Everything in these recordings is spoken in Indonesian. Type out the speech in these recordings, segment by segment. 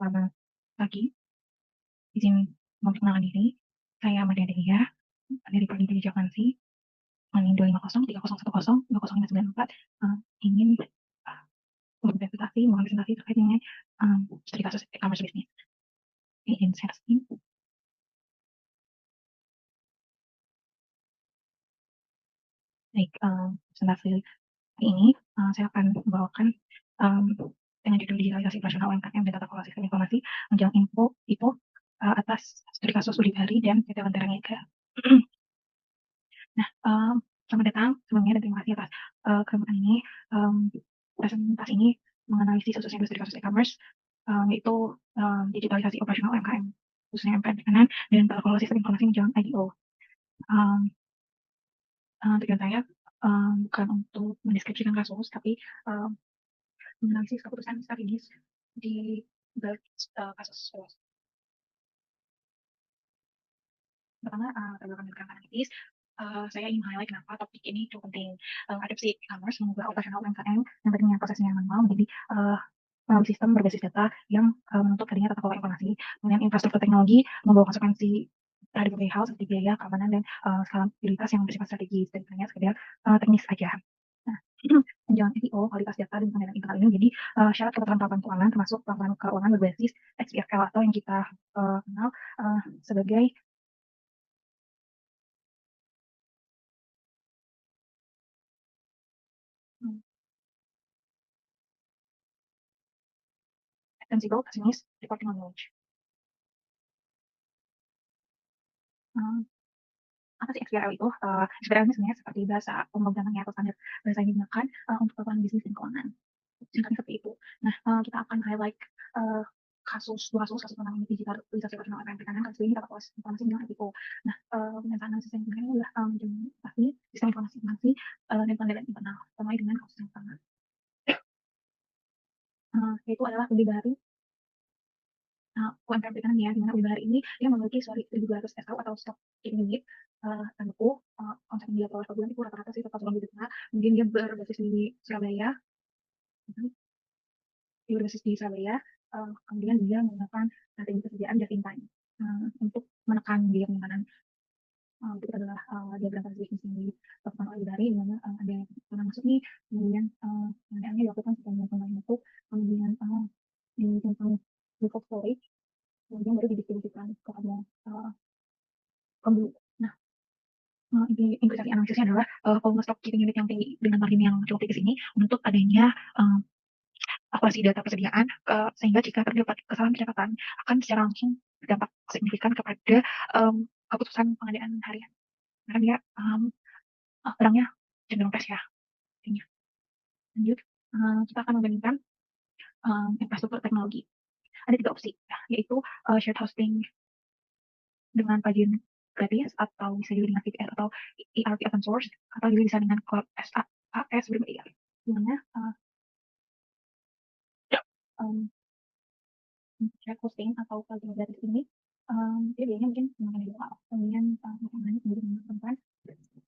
Selamat pagi, izin memperkenalkan diri. Saya Maria Delia dari Prodi Jakarta, NIM 25030102094, ingin mengonsultasi terkait dengan studi kasus e-commerce bisnis. Izin share screen. Baik, presentasi hari ini saya akan membawakan dengan judul digitalisasi operasional UMKM dan tata kelola sistem informasi menjelang info itu atas studi kasus Udibari dan PT Lentera Niaga. Nah, selamat datang sebelumnya dan terima kasih atas kesempatan ini. Presentasi ini menganalisis khususnya industri kasus e-commerce, yaitu digitalisasi operasional UMKM, khususnya UMKM perikanan dan tata kelola sistem informasi menjelang IDO. Tujuan saya bukan untuk mendeskripsikan kasus, tapi menganalisis keputusan strategis di balik kasus. Pertama, terbelakang analitis, saya ingin highlight kenapa topik ini cukup penting. Adopsi e-commerce mengubah operasional UMKM yang tadinya prosesnya manual menjadi melalui sistem berbasis data yang menuntut adanya tata kelola informasi. Kemudian infrastruktur teknologi membawa konsekuensi terhadap berbagai hal seperti biaya, keamanan, dan skalabilitas yang bersifat strategis dan hanya sekedar teknis saja. Nah, menjalankan SEO, kualitas data dan pengendalian internal ini menjadi syarat keterlengkapan keuangan, termasuk laporan keuangan berbasis XBRL atau yang kita kenal sebagai extensible business reporting knowledge. Apa sih XBRL itu? XBRL ini sebenarnya seperti bahasa pemrograman atau standar bahasa yang digunakan untuk laporan bisnis dan keuangan. Singkatnya seperti itu. Nah, kita akan highlight dua kasus pertama ini digitalisasi operasional UMKM perikanan, kasus ini dapat informasi dengan IPO. Nah, pemeriksaan analisis yang kedua adalah menjadi sistem informasi dan pengendalian internal, mulai dengan kasus yang pertama. Yaitu adalah lebih baru UMKM perikanan ya, di mana Udibari ini dia memiliki 1.200 SKU atau stock unit terbuku, omset dia per bulan itu rata-rata sih 4,2 juta. Kemudian dia berbasis di Surabaya, kemudian dia menggunakan strategi persediaan just in time untuk menekan biaya penyimpanan. Itu adalah diagram transaksi yang dilakukan oleh Udibari, di mana ada yang masuk nih, kemudian pengadaan dilakukan setelah melakukan masuk, kemudian disimpan di cold storage, kemudian baru didistribusikan kepada pembeli. Nah, implikasi analisisnya adalah volume stock keeping unit yang tinggi dengan margin yang cukup tipis ini untuk adanya akurasi data persediaan, sehingga jika terdapat kesalahan pencatatan akan secara langsung berdampak signifikan kepada keputusan pengadaan harian. Karena dia barangnya cenderung fresh ya. Artinya. Lanjut, kita akan membandingkan infrastruktur teknologi. Ada 3 opsi, yaitu shared hosting dengan plugin gratis, atau bisa juga dengan VPS atau ERP open source, atau juga bisa dengan cloud SaaS berbayar. Dimana shared hosting atau plugin gratis ini dia biayanya mungkin semakin di bawah, kemudian keamanan kemudian menentukan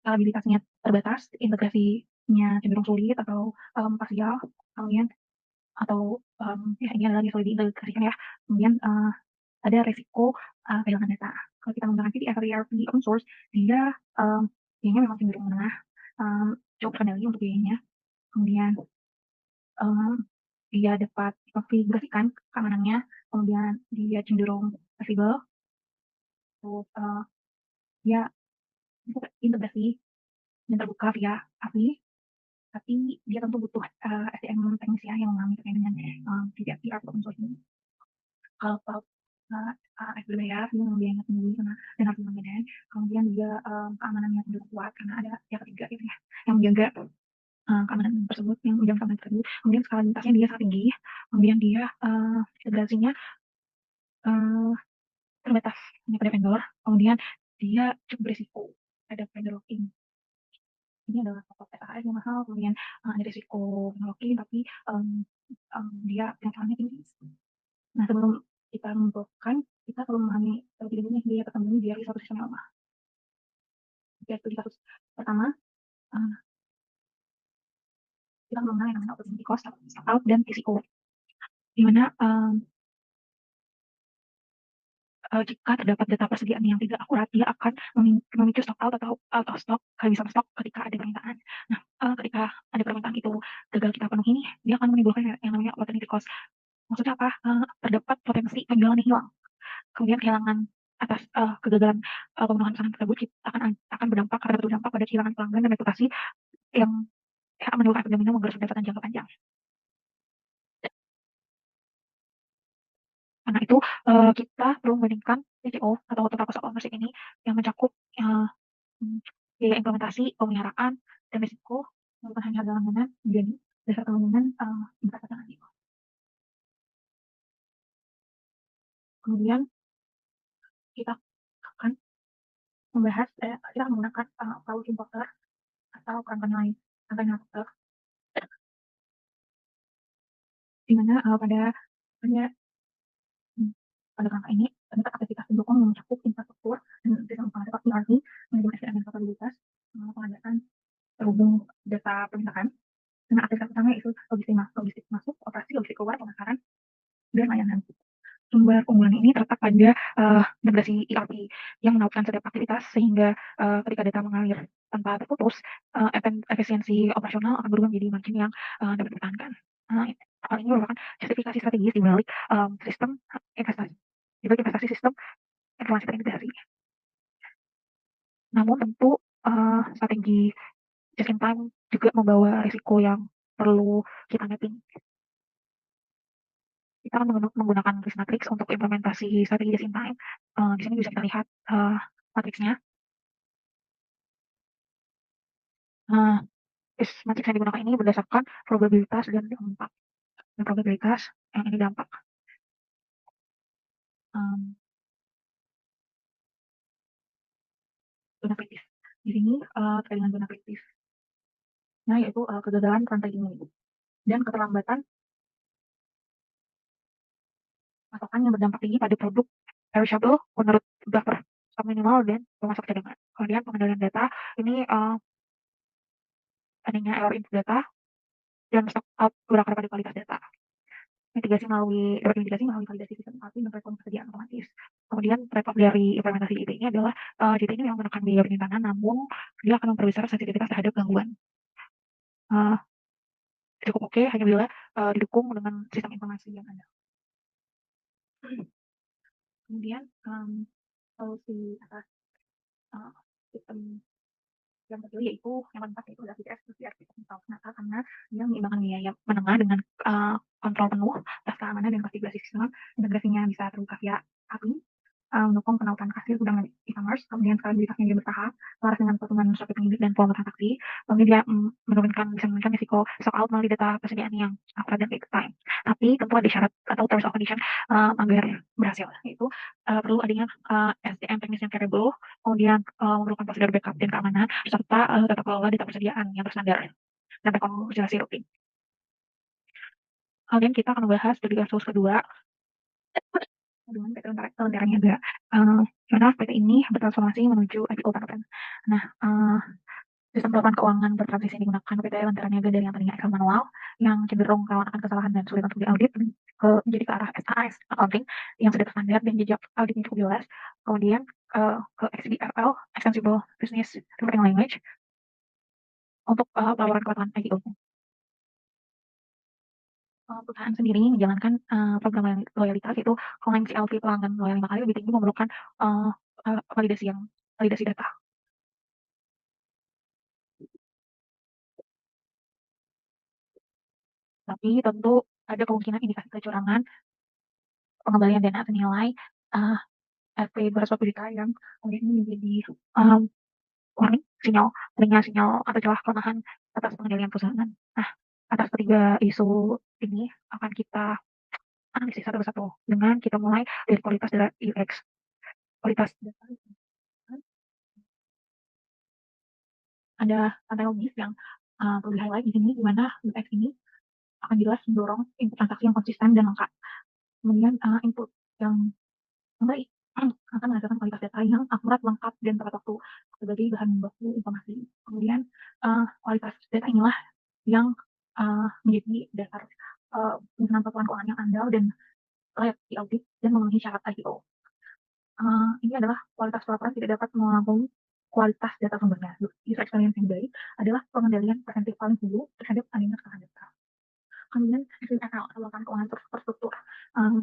stabilitasnya terbatas, integrasinya cenderung sulit atau parsial, kemudian atau ya ini adalah sulit diintegrasikan ya, kemudian ada resiko kehilangan data. Kalau kita menggunakan VPS atau ERP open source, dia biayanya memang cenderung menengah, cukup terkendali untuk biayanya, kemudian dia dapat dikonfigurasikan keamanannya, kemudian dia cenderung fleksibel, terus dia integrasi dan terbuka via API, tapi dia tentu butuh SDM teknis ya yang memahami terkait dengan VPS open source ini. Kalau cloud berbayar, dia membiayainya sendiri karena dan harus manajemen, kemudian juga keamanannya cenderung kuat karena ada pihak ketiga gitu ya yang menjaga keamanan tersebut, yang menjaga keamanan tersebut. Kemudian skalabilitasnya dia sangat tinggi, kemudian dia integrasinya terbatas hanya pada vendor, kemudian dia cukup berisiko ada vendor locking. Ini adalah faktor PKS yang mahal, kemudian ada risiko vendor locking, tapi dia penyesalannya tinggi. Nah, sebelum kita menentukan, kita perlu memahami terlebih dahulu nih biaya tertentu biar satu sistem yang lemah. Oke, studi kasus pertama, kita mengenal yang namanya opportunity cost, out dan risiko, di mana jika terdapat data persediaan yang tidak akurat, dia akan memicu stock out atau out of stock, kehabisan stok ketika ada permintaan. Nah, ketika ada permintaan itu gagal kita penuhi nih, dia akan menimbulkan yang namanya opportunity cost. Maksudnya apa? Terdapat potensi penjualan yang hilang. Kemudian kehilangan atas kegagalan pemenuhan pesanan tersebut akan berdampak pada kehilangan pelanggan dan reputasi yang menimbulkan efek domino menggerus pendapatan jangka panjang. Karena itu kita perlu membandingkan TCO atau total cost of ownership ini yang mencakup uh, biaya implementasi, pemeliharaan, dan risiko bukan hanya harga langganan, dan dasar keumuman berdasarkan itu. Kemudian kita akan membahas, kita akan menggunakan approach importer atau campaign importer, di mana pada pada kerangka ini terdapat aktivitas pendukung yang mencakup infrastruktur dan sistem pengadaan ERP, manajemen SDM dan kapabilitas, pengadaan terhubung data permintaan. Nah, aktivitas utama itu logistik masuk, operasi, logistik keluar, pemasaran, dan layanan. Sumber unggulan ini terletak pada integrasi ERP yang menautkan setiap aktivitas sehingga ketika data mengalir tanpa terputus, efisiensi operasional akan berubah menjadi margin yang dapat dipertahankan. Hal ini merupakan justifikasi strategis di balik sistem investasi, di balik investasi sistem informasi terintegrasi. Namun tentu strategi just in time juga membawa risiko yang perlu kita mapping. Kita akan menggunakan risk matrix untuk implementasi strategi just in time. Di sini bisa kita lihat matriksnya. Risk matrix yang digunakan ini berdasarkan probabilitas dan dampak. Dan probabilitas yang ini dampak. Zona kritis. Di sini terkait dengan zona kritis. Nah, yaitu kegagalan rantai dingin dan keterlambatan pasokan yang berdampak tinggi pada produk perishable menurut buffer stok minimal dan pemasok cadangan. Kemudian pengendalian data ini adanya error input data dan stock out berdasarkan pada kualitas data. Dapat mitigasi melalui validasi sistem API dan platform persediaan otomatis. Kemudian trade-off dari implementasi JT ini adalah JT ini memang menekan biaya penyimpanan, namun dia akan memperbesar sensitivitas terhadap gangguan. Cukup oke hanya bila didukung dengan sistem informasi yang ada. Kemudian solusi atas sistem yang kecil yaitu yang keempat yaitu adalah VTS kenapa? Karena dia menyeimbangkan biaya menengah dengan kontrol penuh atas keamanan dan konfigurasi sistem. Integrasinya bisa terbuka via API, mendukung penautan kasir gudang e-commerce, kemudian skalabilitasnya dia bertahap, selaras dengan pertumbuhan Shopee pemilik dan volume transaksi, kemudian dia bisa menurunkan risiko stock out melalui data persediaan yang akurat dan fixed time. Tapi tentu ada syarat atau terms of condition agar berhasil, yaitu perlu adanya SDM teknis yang capable, kemudian memerlukan prosedur backup dan keamanan, serta tata kelola data persediaan yang berstandar dan rekonsilasi rutin. Kemudian kita akan membahas dari kasus kedua dengan PT Lentera Niaga. Karena PT ini bertransformasi menuju IPO tahun. Nah, sistem pelaporan keuangan bertransisi yang digunakan PT Lentera Niaga dari yang tadinya Excel manual, yang cenderung rawan akan kesalahan dan sulit untuk diaudit, menjadi ke arah SAS accounting yang sudah standar dan jejak auditnya cukup jelas. Kemudian ke XBRL, Extensible Business Reporting Language, untuk pelaporan keuangan IPO. Perusahaan sendiri menjalankan program loyalitas itu kalau MCLV pelanggan loyal 5 kali lebih tinggi memerlukan validasi data. Tapi tentu ada kemungkinan indikasi kecurangan pengembalian dana senilai FP 240 juta yang kemudian ini menjadi warning sinyal atau celah kelemahan atas pengendalian perusahaan. Nah, atas ketiga isu ini akan kita analisis satu persatu dengan kita mulai dari kualitas data UX. Kualitas data ada logis yang perlu di-highlight di sini, di mana UX ini akan jelas mendorong input transaksi yang konsisten dan lengkap. Kemudian input yang baik akan menghasilkan kualitas data yang akurat, lengkap, dan tepat waktu sebagai bahan baku informasi. Kemudian kualitas data inilah yang menjadi dasar penyusunan laporan keuangan yang andal dan layak diaudit dan memenuhi syarat IPO. Ini adalah kualitas pelaporan tidak dapat melampaui kualitas data sumbernya. User experience yang baik adalah pengendalian preventif paling dulu terhadap aliran kesalahan data. Kemudian SIML, laporan keuangan terstruktur. Eee,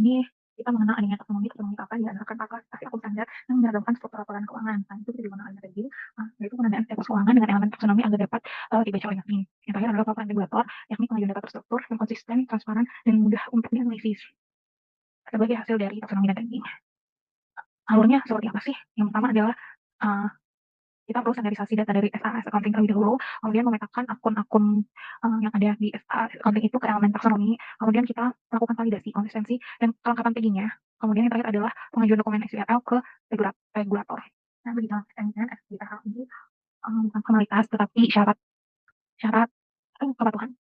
ini kita mengenal adanya taksonomi apa diandalkan klasifikasi akun standar yang menyeragamkan struktur laporan keuangan. Nah, itu juga mengenal tadi, yaitu penandaan status keuangan dengan elemen taksonomi agar dapat dibaca oleh hakim. Yang terakhir adalah laporan regulator, yakni pengajuan data terstruktur yang konsisten, transparan, dan mudah untuk dianalisis sebagai hasil dari taksonomi dan tagging. Alurnya seperti apa sih? Yang pertama adalah uh, kita perlu standarisasi data dari SAS accounting terlebih dahulu, kemudian memetakan akun-akun yang ada di SAS accounting itu ke elemen taksonomi, kemudian kita lakukan validasi konsistensi dan kelengkapan taggingnya. Kemudian yang terakhir adalah pengajuan dokumen XBRL ke regulator. Nah, begitu dengan XBRL ini bukan formalitas tetapi syarat syarat kepatuhan.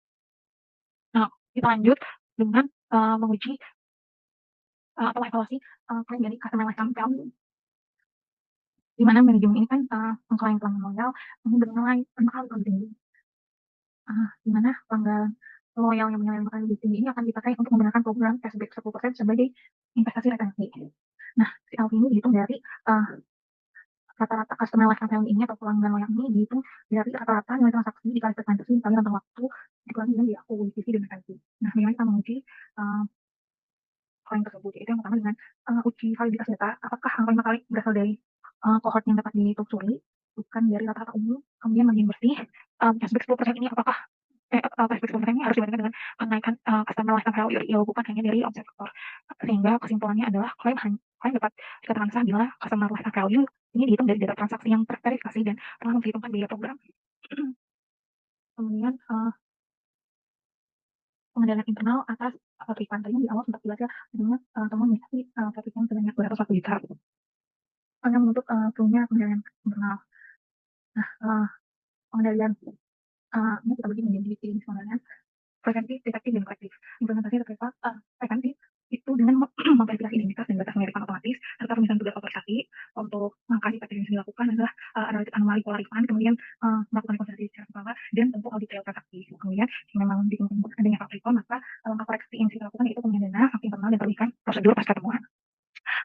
Nah, kita lanjut dengan menguji atau evaluasi klaim dari customer lifetime value. Di mana manajemen ini kan mengklaim pelanggan loyal ini bernilai 5 kali lebih tinggi. Di mana pelanggan loyal yang bernilai 5 kali lebih tinggi ini akan dipakai untuk menggunakan program cashback 10% sebagai investasi retensi. Nah, si LV ini dihitung dari rata-rata customer lifetime value ini atau pelanggan loyal ini dihitung dari rata-rata nilai transaksi dikali frekuensi dikali rentang waktu dikurangi dengan diakuisisi dan retensi. Nah, bagaimana kita menguji klaim tersebut? Yaitu yang pertama dengan uji validitas data, apakah angka 5 kali berasal dari kohort yang dapat ditelusuri, bukan dari rata-rata umum. Kemudian margin bersih, cashback 10% ini apakah cashback 10% ini harus dibandingkan dengan kenaikan customer lifetime value ratio, bukan hanya dari omset sektor. Sehingga kesimpulannya adalah klaim dapat dikatakan sah bila customer lifetime value ini dihitung dari data transaksi yang terverifikasi dan telah memperhitungkan biaya program. Kemudian pengendalian internal atas refund tadi di awal sempat jelas ya, adanya temuan misi yang sebanyak 201 juta. Hanya untuk punya pengendalian internal. Nah, pengendalian ini kita bagi menjadi jenis pengendalian preventif, detektif, dan korektif. Implementasi terkait preventif itu dengan memverifikasi identitas dan batas pengiriman otomatis serta pemisahan tugas otorisasi. Untuk langkah detektif yang dilakukan adalah analisis anomali pola refund, kemudian melakukan rekonstruksi secara kepala dan tentu audit detail transaksi. Kemudian jika memang ditemukan adanya faktor refund, maka langkah koreksi yang bisa dilakukan yaitu penyediaan dana, fakta internal, dan perbaikan prosedur pasca temuan.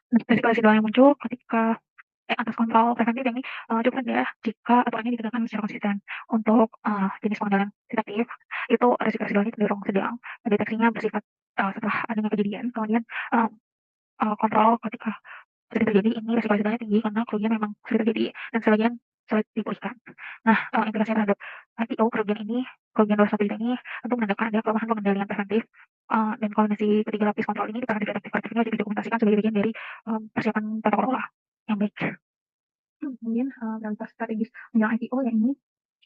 Resiko residual yang muncul ketika atas kontrol preventif ini cukup rendah jika aturannya ditegakkan secara konsisten. Untuk jenis pengendalian detektif itu resiko residualnya cenderung sedang, deteksinya bersifat setelah adanya kejadian, kemudian kontrol ketika sudah terjadi ini resiko residualnya tinggi karena kerugian memang sudah terjadi dan sebagian sulit dipulihkan. Nah, implikasi terhadap IPO kerugian 21 juta ini untuk menandakan ada kelemahan pengendalian preventif dan koordinasi ketiga lapis kontrol ini dikarenakan efektif ini wajib didokumentasikan sebagai bagian dari persiapan tata kelola yang baik. Kemudian prioritas strategis menjelang IPO yang ini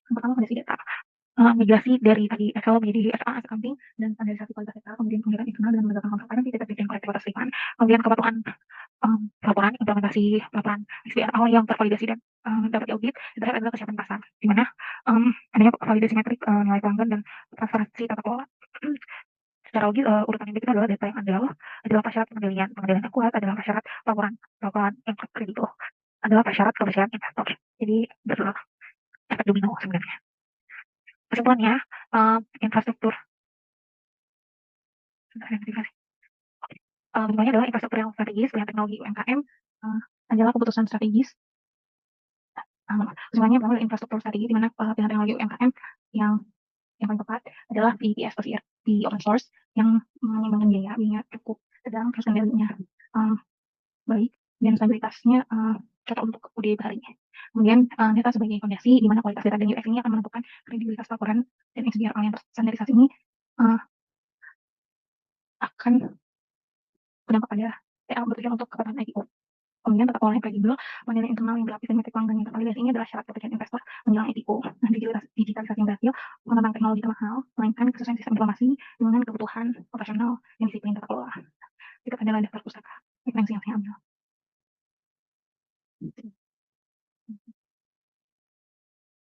yang pertama kondisi data, migrasi dari tadi Excel menjadi SAS accounting dan standarisasi kualitas data, kemudian penggiraan internal dengan menegakkan kontrol preventif, detektif, dan kolektivitas refund, kemudian kepatuhan laporan, implementasi laporan XBRL yang tervalidasi dan dapat diaudit. Yang terakhir adalah kesiapan pasar, di mana adanya validasi metrik nilai pelanggan dan transparansi tata kelola. Secara logis urutan yang itu adalah data yang andal, adalah syarat pengendalian yang akurat, adalah syarat laporan yang kredibel, adalah syarat kepercayaan investor. Jadi betul efek domino sebenarnya. Kesimpulannya, infrastruktur kesimpulannya adalah infrastruktur yang strategis, pilihan teknologi UMKM adalah keputusan strategis. Kesimpulannya bahwa infrastruktur strategis di mana pilihan teknologi UMKM yang paling tepat adalah VPS atau CRP open source yang menyeimbangkan biaya cukup sedang, terus kendalinya baik dan stabilitasnya cocok untuk UD hari. Kemudian data sebagai fondasi di mana kualitas data dan UX ini akan menentukan kredibilitas laporan dan XBRL yang terstandarisasi ini akan berdampak pada TA bertujuan untuk kepatuhan IPO. Kemudian tata kelola yang kredibel, penilaian internal yang berlapis dan metrik pelanggan yang tervalidasi ini adalah syarat kepercayaan investor menjelang IPO. Nah, digitalisasi yang berhasil mengenang teknologi termahal, melainkan kesesuaian sistem informasi dengan kebutuhan operasional dan disiplin tata kelola. Itu adalah daftar pustaka referensi yang saya ambil.